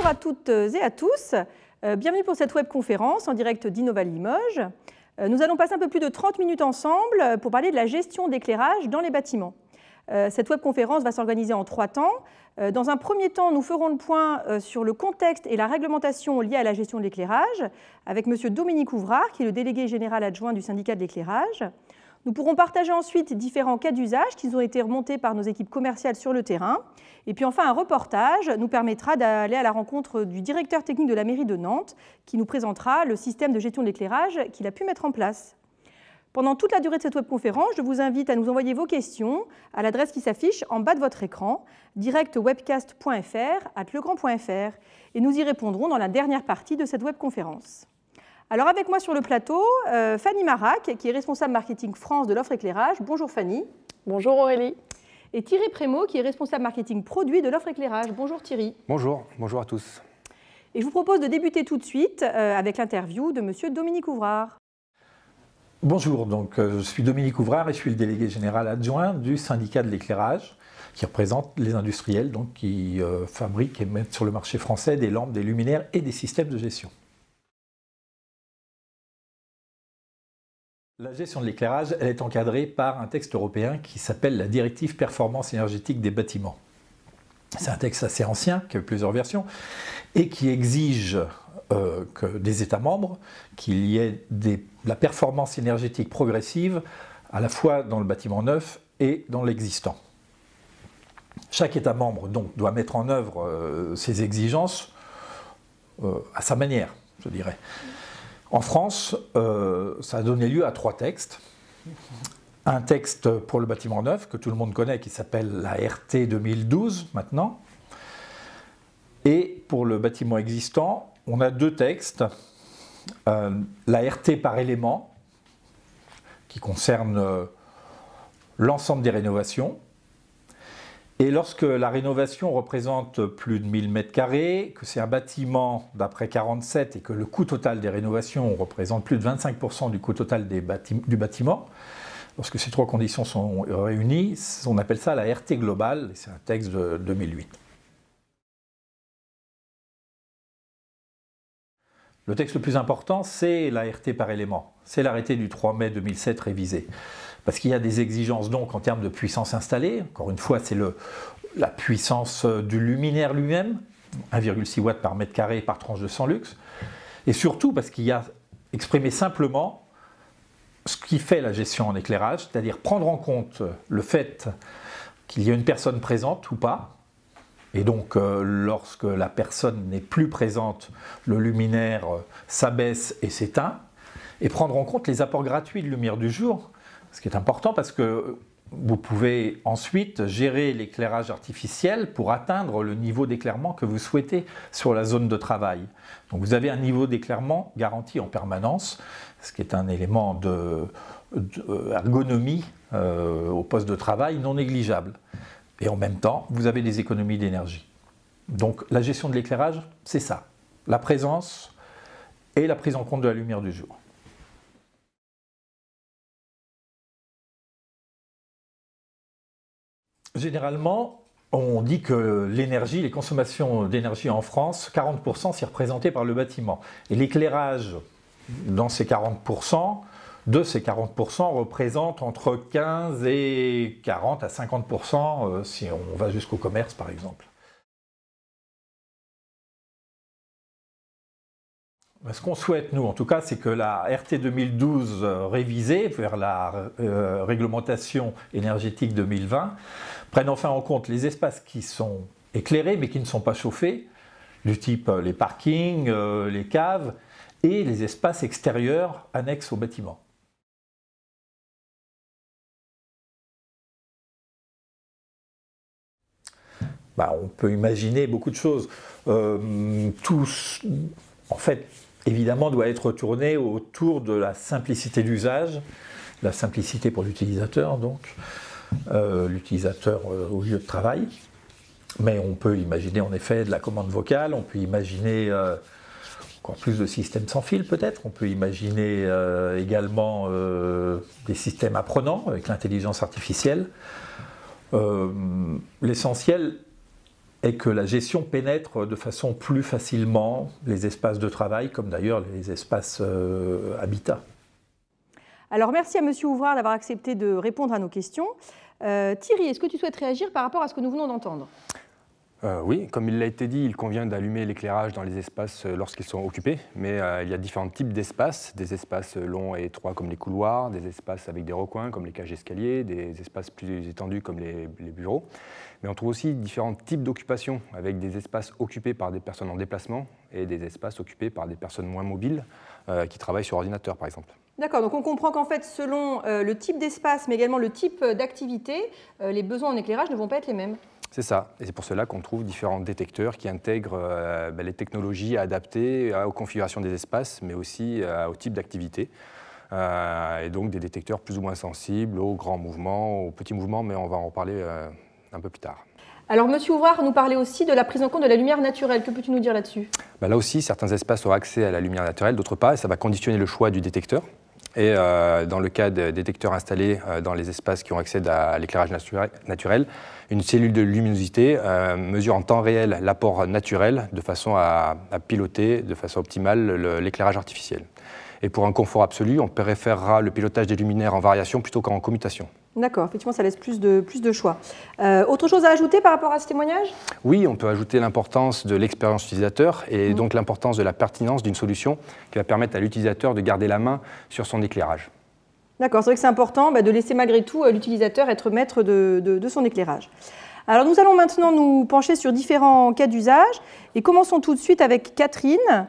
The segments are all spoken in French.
à toutes et à tous. Bienvenue pour cette webconférence en direct d'Innova Limoges. Nous allons passer un peu plus de 30 minutes ensemble pour parler de la gestion d'éclairage dans les bâtiments. Cette webconférence va s'organiser en 3 temps. Dans un premier temps, nous ferons le point sur le contexte et la réglementation liée à la gestion de l'éclairage avec M. Dominique Ouvrard, qui est le délégué général adjoint du syndicat de l'éclairage. Nous pourrons partager ensuite différents cas d'usage qui ont été remontés par nos équipes commerciales sur le terrain. Et puis enfin, un reportage nous permettra d'aller à la rencontre du directeur technique de la mairie de Nantes qui nous présentera le système de gestion de l'éclairage qu'il a pu mettre en place. Pendant toute la durée de cette webconférence, je vous invite à nous envoyer vos questions à l'adresse qui s'affiche en bas de votre écran, directwebcast.fr@legrand.fr, et nous y répondrons dans la dernière partie de cette webconférence. Alors avec moi sur le plateau, Fanny Marac, qui est responsable marketing France de l'offre éclairage. Bonjour Fanny. Bonjour Aurélie. Et Thierry Prémaux, qui est responsable marketing produit de l'offre éclairage. Bonjour Thierry. Bonjour à tous. Et je vous propose de débuter tout de suite avec l'interview de Monsieur Dominique Ouvrard. Bonjour, donc je suis Dominique Ouvrard et je suis le délégué général adjoint du syndicat de l'éclairage qui représente les industriels donc, qui fabriquent et mettent sur le marché français des lampes, des luminaires et des systèmes de gestion. La gestion de l'éclairage, elle est encadrée par un texte européen qui s'appelle la Directive Performance énergétique des bâtiments. C'est un texte assez ancien, qui a plusieurs versions, et qui exige des États membres qu'il y ait la performance énergétique progressive à la fois dans le bâtiment neuf et dans l'existant. Chaque État membre donc, doit mettre en œuvre ces exigences à sa manière, je dirais. En France, ça a donné lieu à 3 textes. Un texte pour le bâtiment neuf, que tout le monde connaît, qui s'appelle la RT 2012 maintenant. Et pour le bâtiment existant, on a 2 textes. La RT par élément, qui concerne l'ensemble des rénovations. Et lorsque la rénovation représente plus de 1000 m², que c'est un bâtiment d'après 47 et que le coût total des rénovations représente plus de 25% du coût total du bâtiment, lorsque ces 3 conditions sont réunies, on appelle ça la RT globale, c'est un texte de 2008. Le texte le plus important, c'est la RT par élément. C'est l'arrêté du 3 mai 2007 révisé. Parce qu'il y a des exigences donc en termes de puissance installée. Encore une fois, c'est la puissance du luminaire lui-même, 1,6 watts par mètre carré par tranche de 100 lux. Et surtout parce qu'il y a exprimé simplement ce qui fait la gestion en éclairage, c'est-à-dire prendre en compte le fait qu'il y a une personne présente ou pas. Et donc, lorsque la personne n'est plus présente, le luminaire s'abaisse et s'éteint. Et prendre en compte les apports gratuits de lumière du jour, ce qui est important parce que vous pouvez ensuite gérer l'éclairage artificiel pour atteindre le niveau d'éclairement que vous souhaitez sur la zone de travail. Donc vous avez un niveau d'éclairement garanti en permanence, ce qui est un élément d'ergonomie au poste de travail non négligeable. Et en même temps, vous avez des économies d'énergie. Donc la gestion de l'éclairage, c'est ça, la présence et la prise en compte de la lumière du jour. Généralement, on dit que l'énergie, les consommations d'énergie en France, 40% c'est représenté par le bâtiment. Et l'éclairage, dans ces 40%, de ces 40%, représente entre 15 et 40 à 50% si on va jusqu'au commerce par exemple. Ce qu'on souhaite, nous, en tout cas, c'est que la RT 2012 révisée vers la réglementation énergétique 2020 prenne enfin en compte les espaces qui sont éclairés mais qui ne sont pas chauffés, du type les parkings, les caves et les espaces extérieurs annexes au bâtiment. On peut imaginer beaucoup de choses. Tous, en fait, évidemment, doit être tourné autour de la simplicité d'usage, la simplicité pour l'utilisateur, donc, l'utilisateur au lieu de travail. Mais on peut imaginer en effet de la commande vocale, on peut imaginer encore plus de systèmes sans fil peut-être, on peut imaginer également des systèmes apprenants avec l'intelligence artificielle. L'essentiel, et que la gestion pénètre de façon plus facilement les espaces de travail, comme d'ailleurs les espaces habitat. Alors merci à M. Ouvrard d'avoir accepté de répondre à nos questions. Thierry, est-ce que tu souhaites réagir par rapport à ce que nous venons d'entendre ? Oui, comme il l'a été dit, il convient d'allumer l'éclairage dans les espaces lorsqu'ils sont occupés, mais il y a différents types d'espaces, des espaces longs et étroits comme les couloirs, des espaces avec des recoins comme les cages d'escalier, des espaces plus étendus comme les bureaux. Mais on trouve aussi différents types d'occupation, avec des espaces occupés par des personnes en déplacement et des espaces occupés par des personnes moins mobiles qui travaillent sur ordinateur, par exemple. D'accord, donc on comprend qu'en fait, selon le type d'espace, mais également le type d'activité, les besoins en éclairage ne vont pas être les mêmes. C'est ça, et c'est pour cela qu'on trouve différents détecteurs qui intègrent les technologies adaptées aux configurations des espaces, mais aussi au type d'activité. Et donc des détecteurs plus ou moins sensibles aux grands mouvements, aux petits mouvements, mais on va en reparler un peu plus tard. Alors, M. Ouvrard nous parlait aussi de la prise en compte de la lumière naturelle. Que peux-tu nous dire là-dessus ? Là aussi, certains espaces ont accès à la lumière naturelle, d'autres pas, et ça va conditionner le choix du détecteur. Et dans le cas des détecteurs installés dans les espaces qui ont accès à l'éclairage naturel, une cellule de luminosité mesure en temps réel l'apport naturel de façon à piloter de façon optimale l'éclairage artificiel. Et pour un confort absolu, on préférera le pilotage des luminaires en variation plutôt qu'en commutation. D'accord, effectivement, ça laisse plus de choix. Autre chose à ajouter par rapport à ce témoignage ? Oui, on peut ajouter l'importance de l'expérience utilisateur et donc l'importance de la pertinence d'une solution qui va permettre à l'utilisateur de garder la main sur son éclairage. D'accord, c'est vrai que c'est important de laisser malgré tout l'utilisateur être maître de son éclairage. Alors nous allons maintenant nous pencher sur différents cas d'usage et commençons tout de suite avec Catherine.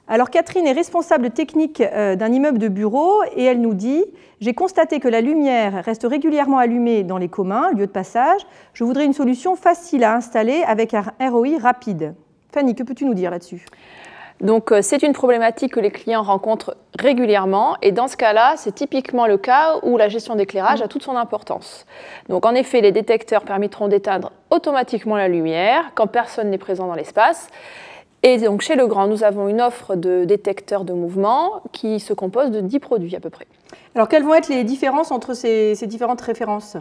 Alors Catherine est responsable technique d'un immeuble de bureau et elle nous dit « J'ai constaté que la lumière reste régulièrement allumée dans les communs, lieux de passage. Je voudrais une solution facile à installer avec un ROI rapide. » Fanny, que peux-tu nous dire là-dessus ? Donc c'est une problématique que les clients rencontrent régulièrement et dans ce cas-là, c'est typiquement le cas où la gestion d'éclairage a toute son importance. Donc en effet, les détecteurs permettront d'éteindre automatiquement la lumière quand personne n'est présent dans l'espace. Et donc chez Legrand, nous avons une offre de détecteurs de mouvement qui se compose de 10 produits à peu près. Alors quelles vont être les différences entre ces différentes références ?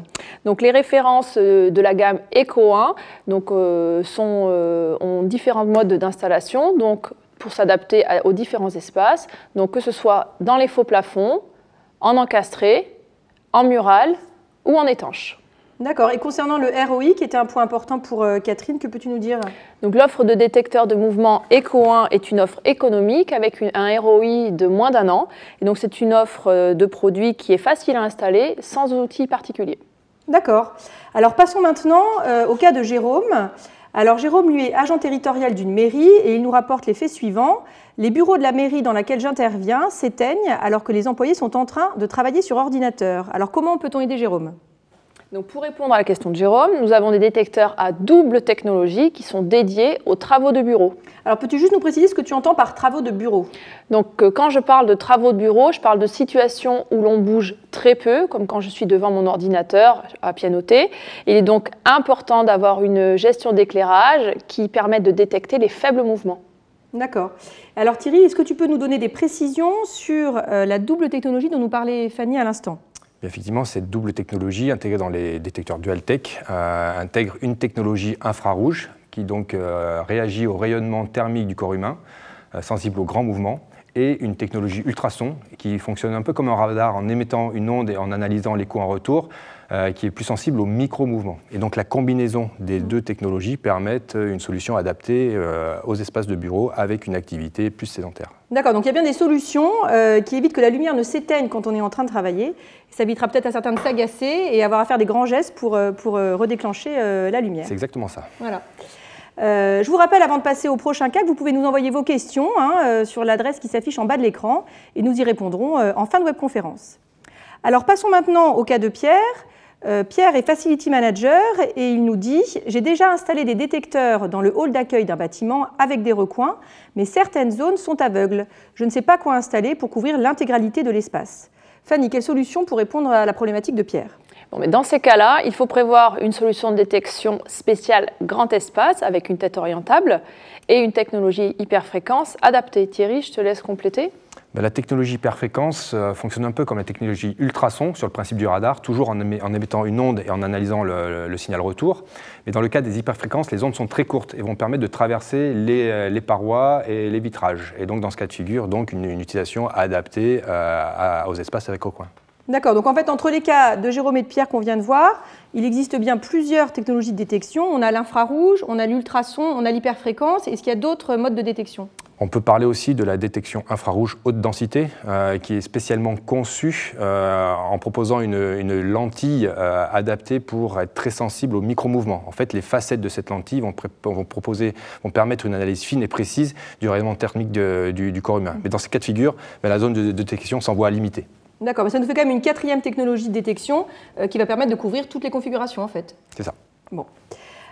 Donc les références de la gamme Eco 1 donc, ont différents modes d'installation donc, pour s'adapter aux différents espaces, donc que ce soit dans les faux plafonds, en encastré, en mural ou en étanche. D'accord. Et concernant le ROI, qui était un point important pour Catherine, que peux-tu nous dire ? Donc l'offre de détecteur de mouvement Eco 1 est une offre économique avec un ROI de moins d'1 an. Et donc c'est une offre de produit qui est facile à installer sans outils particuliers. D'accord. Alors passons maintenant au cas de Jérôme. Alors Jérôme, lui, est agent territorial d'une mairie et il nous rapporte les faits suivants. Les bureaux de la mairie dans laquelle j'interviens s'éteignent alors que les employés sont en train de travailler sur ordinateur. Alors comment peut-on aider Jérôme ? Donc pour répondre à la question de Jérôme, nous avons des détecteurs à double technologie qui sont dédiés aux travaux de bureau. Alors peux-tu juste nous préciser ce que tu entends par travaux de bureau ? Donc quand je parle de travaux de bureau, je parle de situations où l'on bouge très peu, comme quand je suis devant mon ordinateur à pianoter. Il est donc important d'avoir une gestion d'éclairage qui permette de détecter les faibles mouvements. D'accord. Alors Thierry, est-ce que tu peux nous donner des précisions sur la double technologie dont nous parlait Fanny à l'instant ? Effectivement, cette double technologie intégrée dans les détecteurs DualTech intègre une technologie infrarouge qui donc réagit au rayonnement thermique du corps humain, sensible aux grands mouvements, et une technologie ultrason qui fonctionne un peu comme un radar en émettant une onde et en analysant l'écho en retour, qui est plus sensible aux micro-mouvements. Et donc la combinaison des deux technologies permettent une solution adaptée aux espaces de bureau avec une activité plus sédentaire. D'accord, donc il y a bien des solutions qui évitent que la lumière ne s'éteigne quand on est en train de travailler. Ça évitera peut-être à certains de s'agacer et avoir à faire des grands gestes pour redéclencher la lumière. C'est exactement ça. Voilà. Je vous rappelle, avant de passer au prochain cas, que vous pouvez nous envoyer vos questions sur l'adresse qui s'affiche en bas de l'écran et nous y répondrons en fin de webconférence. Alors passons maintenant au cas de Pierre. Pierre est Facility Manager et il nous dit « J'ai déjà installé des détecteurs dans le hall d'accueil d'un bâtiment avec des recoins, mais certaines zones sont aveugles. Je ne sais pas quoi installer pour couvrir l'intégralité de l'espace. » Fanny, quelle solution pour répondre à la problématique de Pierre ? Bon, mais dans ces cas-là, il faut prévoir une solution de détection spéciale grand espace avec une tête orientable et une technologie hyperfréquence adaptée. Thierry, je te laisse compléter. La technologie hyperfréquence fonctionne un peu comme la technologie ultrason sur le principe du radar, toujours en émettant une onde et en analysant le signal retour. Mais dans le cas des hyperfréquences, les ondes sont très courtes et vont permettre de traverser les parois et les vitrages. Et donc dans ce cas de figure, donc, une utilisation adaptée aux espaces avec recoins. D'accord, donc en fait, entre les cas de Jérôme et de Pierre qu'on vient de voir, il existe bien plusieurs technologies de détection. On a l'infrarouge, on a l'ultrason, on a l'hyperfréquence. Est-ce qu'il y a d'autres modes de détection? On peut parler aussi de la détection infrarouge haute densité, qui est spécialement conçue en proposant une lentille adaptée pour être très sensible aux micro-mouvements. En fait, les facettes de cette lentille vont permettre une analyse fine et précise du rayonnement thermique du corps humain. Mais dans ces cas de figure, la zone de détection s'en voit limitée. D'accord, mais ça nous fait quand même une quatrième technologie de détection qui va permettre de couvrir toutes les configurations, en fait. C'est ça. Bon.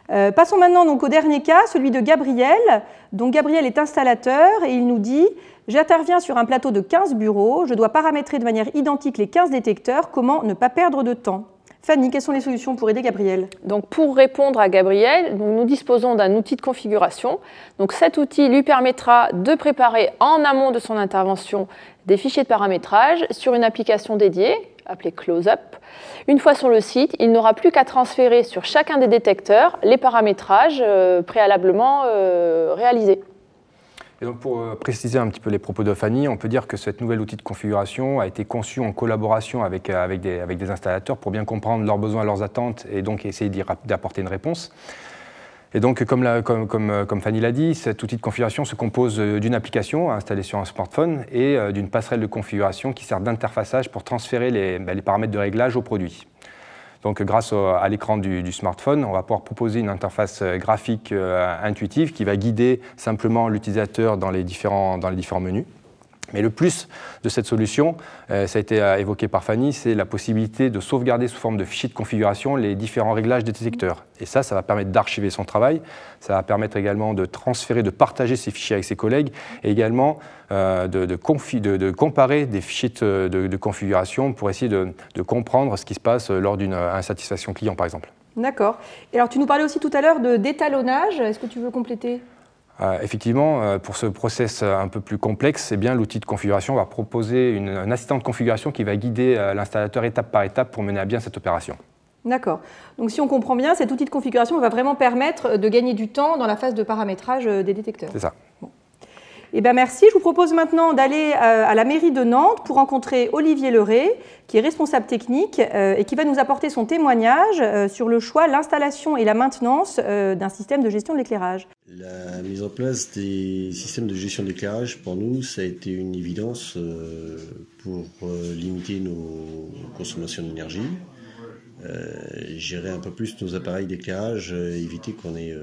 Passons maintenant donc au dernier cas, celui de Gabriel. Donc Gabriel est installateur et il nous dit « J'interviens sur un plateau de 15 bureaux, je dois paramétrer de manière identique les 15 détecteurs, comment ne pas perdre de temps ?» Fanny, quelles sont les solutions pour aider Gabriel? Donc pour répondre à Gabriel, nous disposons d'un outil de configuration. Donc cet outil lui permettra de préparer en amont de son intervention des fichiers de paramétrage sur une application dédiée, appelée Close-Up. Une fois sur le site, il n'aura plus qu'à transférer sur chacun des détecteurs les paramétrages préalablement réalisés. Et donc pour préciser un petit peu les propos de Fanny, on peut dire que cet nouvel outil de configuration a été conçu en collaboration avec des installateurs pour bien comprendre leurs besoins, leurs attentes et donc essayer d'apporter une réponse. Et donc, comme Fanny l'a dit, cet outil de configuration se compose d'une application installée sur un smartphone et d'une passerelle de configuration qui sert d'interfaçage pour transférer les paramètres de réglage au produit. Donc, grâce à l'écran du smartphone, on va pouvoir proposer une interface graphique intuitive qui va guider simplement l'utilisateur dans les différents menus. Mais le plus de cette solution, ça a été évoqué par Fanny, c'est la possibilité de sauvegarder sous forme de fichiers de configuration les différents réglages des détecteurs. Et ça va permettre d'archiver son travail, ça va permettre également de transférer, de partager ces fichiers avec ses collègues et également de comparer des fichiers de configuration pour essayer de comprendre ce qui se passe lors d'une insatisfaction client, par exemple. D'accord. Et alors, tu nous parlais aussi tout à l'heure d'étalonnage. Est-ce que tu veux compléter ? Effectivement, pour ce process un peu plus complexe, l'outil de configuration va proposer un assistant de configuration qui va guider l'installateur étape par étape pour mener à bien cette opération. D'accord. Donc si on comprend bien, cet outil de configuration va vraiment permettre de gagner du temps dans la phase de paramétrage des détecteurs. C'est ça. Bon. Eh bien, merci. Je vous propose maintenant d'aller à la mairie de Nantes pour rencontrer Olivier Leray, qui est responsable technique et qui va nous apporter son témoignage sur le choix, l'installation et la maintenance d'un système de gestion de l'éclairage. La mise en place des systèmes de gestion de l'éclairage, pour nous, ça a été une évidence pour limiter nos consommations d'énergie, gérer un peu plus nos appareils d'éclairage, éviter qu'on ait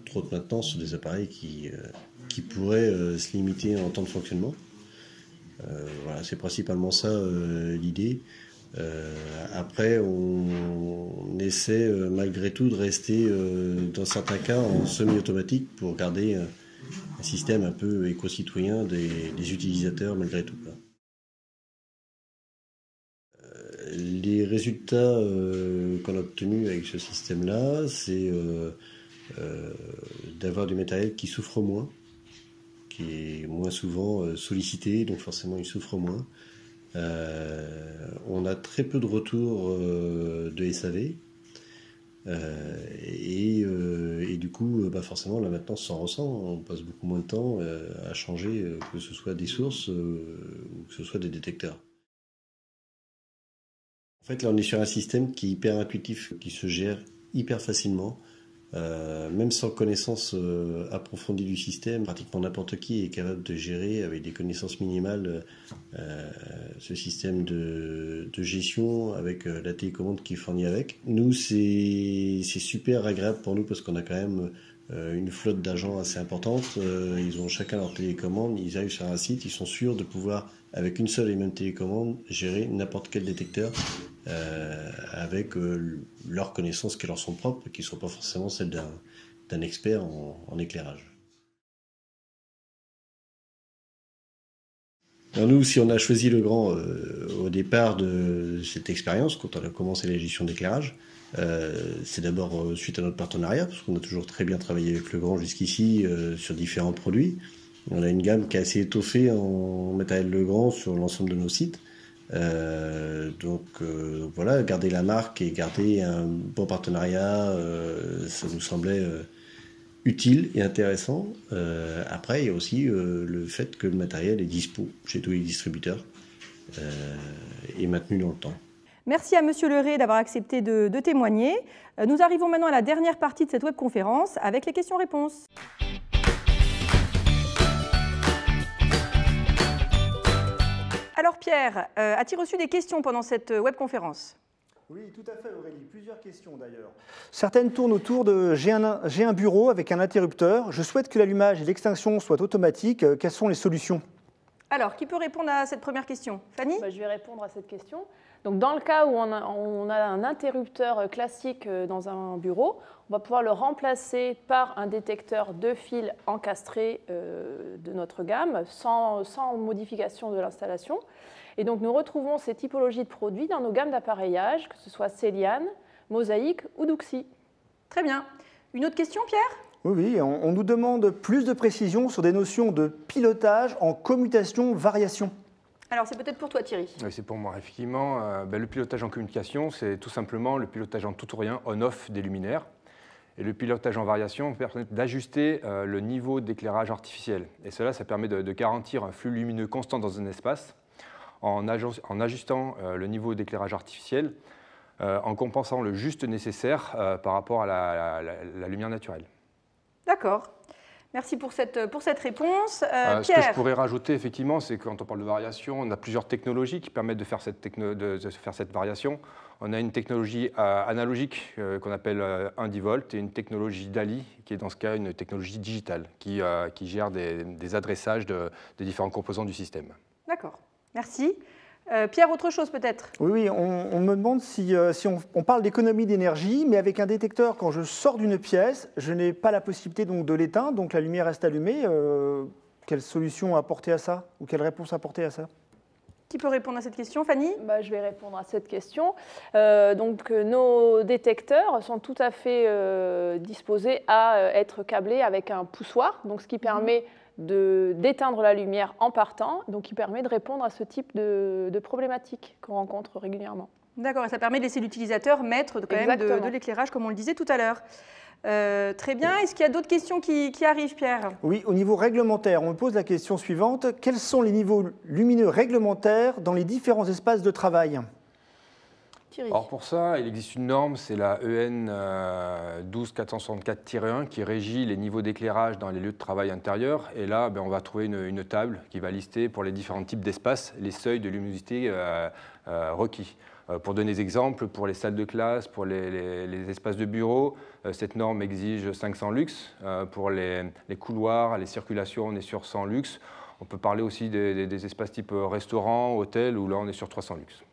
trop de maintenance sur des appareils qui pourraient se limiter en temps de fonctionnement. Voilà, c'est principalement ça l'idée. Après, on essaie malgré tout de rester dans certains cas en semi-automatique pour garder un système un peu éco-citoyen des utilisateurs malgré tout. Les résultats qu'on a obtenus avec ce système-là, c'est d'avoir du matériel qui souffre moins, qui est moins souvent sollicité, donc forcément il souffre moins. On a très peu de retours de SAV et du coup forcément la maintenance s'en ressent, on passe beaucoup moins de temps à changer que ce soit des sources ou que ce soit des détecteurs. En fait là on est sur un système qui est hyper intuitif, qui se gère hyper facilement. Même sans connaissance approfondie du système, pratiquement n'importe qui est capable de gérer avec des connaissances minimales ce système de gestion avec la télécommande qui est fournie avec. Nous, c'est super agréable pour nous parce qu'on a quand même une flotte d'agents assez importante. Ils ont chacun leur télécommande, ils arrivent sur un site, ils sont sûrs de pouvoir, avec une seule et même télécommande, gérer n'importe quel détecteur avec leurs connaissances qui leur sont propres, qui ne sont pas forcément celles d'un expert en éclairage. Alors nous, si on a choisi Legrand au départ de cette expérience, quand on a commencé la gestion d'éclairage, c'est d'abord suite à notre partenariat, parce qu'on a toujours très bien travaillé avec Legrand jusqu'ici sur différents produits. On a une gamme qui est assez étoffée en matériel Legrand sur l'ensemble de nos sites. Voilà, garder la marque et garder un bon partenariat, ça nous semblait utile et intéressant. Après, il y a aussi le fait que le matériel est dispo chez tous les distributeurs et maintenu dans le temps. Merci à Monsieur Leray d'avoir accepté de témoigner. Nous arrivons maintenant à la dernière partie de cette webconférence avec les questions-réponses. Alors Pierre, as-tu reçu des questions pendant cette webconférence? Oui, tout à fait Aurélie, plusieurs questions d'ailleurs. Certaines tournent autour de j'ai un bureau avec un interrupteur, je souhaite que l'allumage et l'extinction soient automatiques, quelles sont les solutions? Alors, qui peut répondre à cette première question? Fanny? Je vais répondre à cette question. Donc, dans le cas où on a un interrupteur classique dans un bureau, on va pouvoir le remplacer par un détecteur de fil encastré de notre gamme, sans modification de l'installation. Et donc, nous retrouvons ces typologies de produits dans nos gammes d'appareillage, que ce soit Celiane, Mosaïque ou Duxi. Très bien. Une autre question, Pierre? Oui, on nous demande plus de précision sur des notions de pilotage en commutation-variation. Alors, c'est peut-être pour toi, Thierry. Oui, c'est pour moi. Effectivement, le pilotage en communication, c'est tout simplement le pilotage en tout ou rien, on-off des luminaires. Et le pilotage en variation permet d'ajuster le niveau d'éclairage artificiel. Et cela, ça permet de garantir un flux lumineux constant dans un espace en ajustant le niveau d'éclairage artificiel, en compensant le juste nécessaire par rapport à la lumière naturelle. D'accord. Merci pour cette réponse. Ce Pierre. que je pourrais rajouter, effectivement, c'est que quand on parle de variation, on a plusieurs technologies qui permettent de faire cette variation. On a une technologie analogique qu'on appelle 1-10 volts et une technologie DALI, qui est dans ce cas une technologie digitale, qui gère des adressages des différents composants du système. D'accord. Merci. Pierre, autre chose peut-être? Oui, on me demande si on parle d'économie d'énergie, mais avec un détecteur, quand je sors d'une pièce, je n'ai pas la possibilité donc, de l'éteindre, donc la lumière reste allumée. Quelle solution apporter à ça? Ou quelle réponse apporter à ça? Qui peut répondre à cette question? Fanny? Je vais répondre à cette question. Nos détecteurs sont tout à fait disposés à être câblés avec un poussoir, donc ce qui permet d'éteindre la lumière en partant, donc qui permet de répondre à ce type de problématiques qu'on rencontre régulièrement. D'accord, et ça permet de laisser l'utilisateur maître quand même de l'éclairage, comme on le disait tout à l'heure. Très bien. Est-ce qu'il y a d'autres questions qui arrivent, Pierre? Oui, au niveau réglementaire, on me pose la question suivante. Quels sont les niveaux lumineux réglementaires dans les différents espaces de travail? Alors pour ça, il existe une norme, c'est la EN 12464-1 qui régit les niveaux d'éclairage dans les lieux de travail intérieurs. Et là, on va trouver une table qui va lister pour les différents types d'espaces les seuils de luminosité requis. Pour donner des exemples, pour les salles de classe, pour les espaces de bureau, cette norme exige 500 lux. Pour les couloirs, les circulations, on est sur 100 lux. On peut parler aussi des espaces type restaurant, hôtel, où là on est sur 300 lux.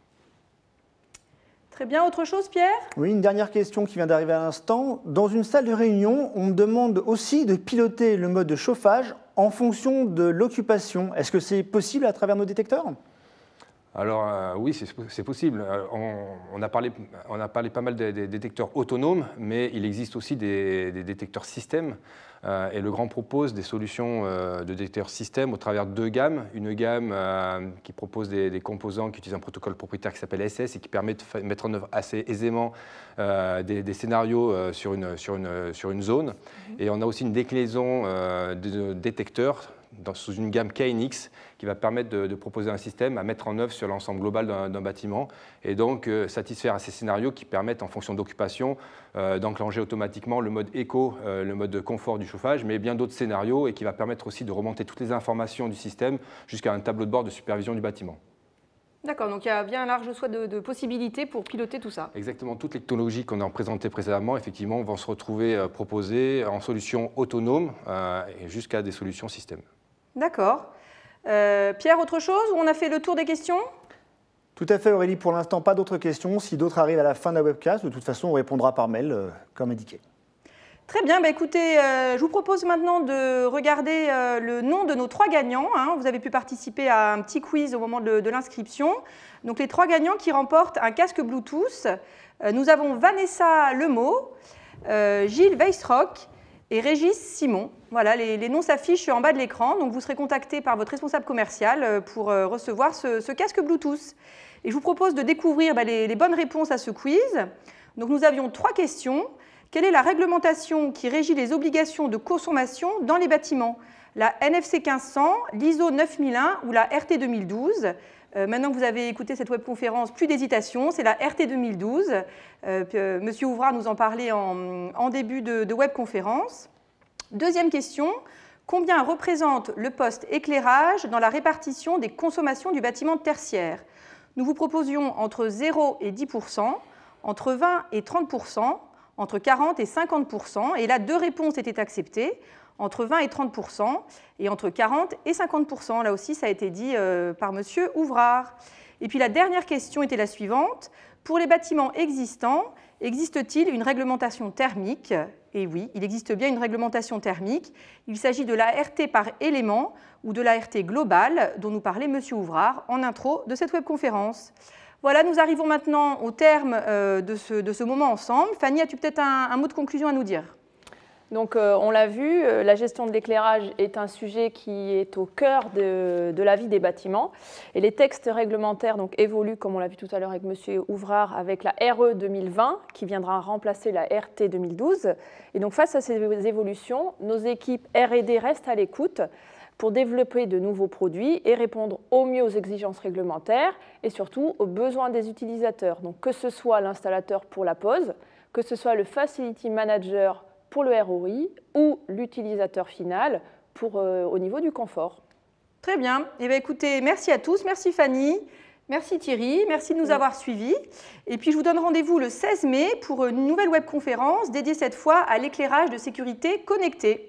Très bien. Autre chose, Pierre? Oui, une dernière question qui vient d'arriver à l'instant. Dans une salle de réunion, on me demande aussi de piloter le mode de chauffage en fonction de l'occupation. Est-ce que c'est possible à travers nos détecteurs? Alors oui, c'est possible. On a parlé pas mal des détecteurs autonomes, mais il existe aussi des détecteurs système. Et le Grand propose des solutions de détecteurs système au travers de deux gammes. Une gamme qui propose des composants qui utilisent un protocole propriétaire qui s'appelle SS et qui permet de mettre en œuvre assez aisément des scénarios sur une zone. Et on a aussi une déclinaison de détecteurs sous une gamme KNX qui va permettre de proposer un système à mettre en œuvre sur l'ensemble global d'un bâtiment et donc satisfaire à ces scénarios qui permettent en fonction d'occupation d'enclencher automatiquement le mode éco, le mode de confort du chauffage, mais bien d'autres scénarios et qui va permettre aussi de remonter toutes les informations du système jusqu'à un tableau de bord de supervision du bâtiment. D'accord, donc il y a bien un large choix de possibilités pour piloter tout ça. Exactement, toutes les technologies qu'on a présentées précédemment, effectivement, vont se retrouver proposées en solutions autonomes et jusqu'à des solutions système. D'accord. Pierre, autre chose? On a fait le tour des questions? Tout à fait Aurélie, pour l'instant pas d'autres questions. Si d'autres arrivent à la fin de la webcast, de toute façon on répondra par mail comme indiqué. Très bien, écoutez, je vous propose maintenant de regarder le nom de nos 3 gagnants. Vous avez pu participer à un petit quiz au moment de l'inscription. Donc les 3 gagnants qui remportent un casque Bluetooth. Nous avons Vanessa Lemeau, Gilles Weissrock et Régis Simon. Voilà, les noms s'affichent en bas de l'écran, donc vous serez contacté par votre responsable commercial pour recevoir ce casque Bluetooth. Et je vous propose de découvrir les bonnes réponses à ce quiz. Donc nous avions 3 questions. Quelle est la réglementation qui régit les obligations de consommation dans les bâtiments? La NFC 1500, l'ISO 9001 ou la RT 2012? Maintenant que vous avez écouté cette webconférence, plus d'hésitation, c'est la RT 2012. Monsieur Ouvrard nous en parlait en début de webconférence. Deuxième question, combien représente le poste éclairage dans la répartition des consommations du bâtiment tertiaire? Nous vous proposions entre 0 et 10%, entre 20 et 30%, entre 40 et 50%, et là 2 réponses étaient acceptées, entre 20 et 30% et entre 40 et 50%. Là aussi, ça a été dit par Monsieur Ouvrard. Et puis la dernière question était la suivante. Pour les bâtiments existants, existe-t-il une réglementation thermique? Et oui, il existe bien une réglementation thermique. Il s'agit de la RT par élément ou de la RT globale dont nous parlait Monsieur Ouvrard en intro de cette webconférence. Voilà, nous arrivons maintenant au terme de ce moment ensemble. Fanny, as-tu peut-être un mot de conclusion à nous dire? Donc, on l'a vu, la gestion de l'éclairage est un sujet qui est au cœur de la vie des bâtiments. Et les textes réglementaires donc, évoluent, comme on l'a vu tout à l'heure avec M. Ouvrard, avec la RE 2020 qui viendra remplacer la RT 2012. Et donc, face à ces évolutions, nos équipes R&D restent à l'écoute pour développer de nouveaux produits et répondre au mieux aux exigences réglementaires et surtout aux besoins des utilisateurs. Donc, que ce soit l'installateur pour la pose, que ce soit le Facility Manager pour le ROI ou l'utilisateur final au niveau du confort. Très bien. Eh bien, écoutez, merci à tous. Merci Fanny. Merci Thierry. Merci de nous avoir suivis. Et puis, je vous donne rendez-vous le 16 mai pour une nouvelle webconférence dédiée cette fois à l'éclairage de sécurité connecté.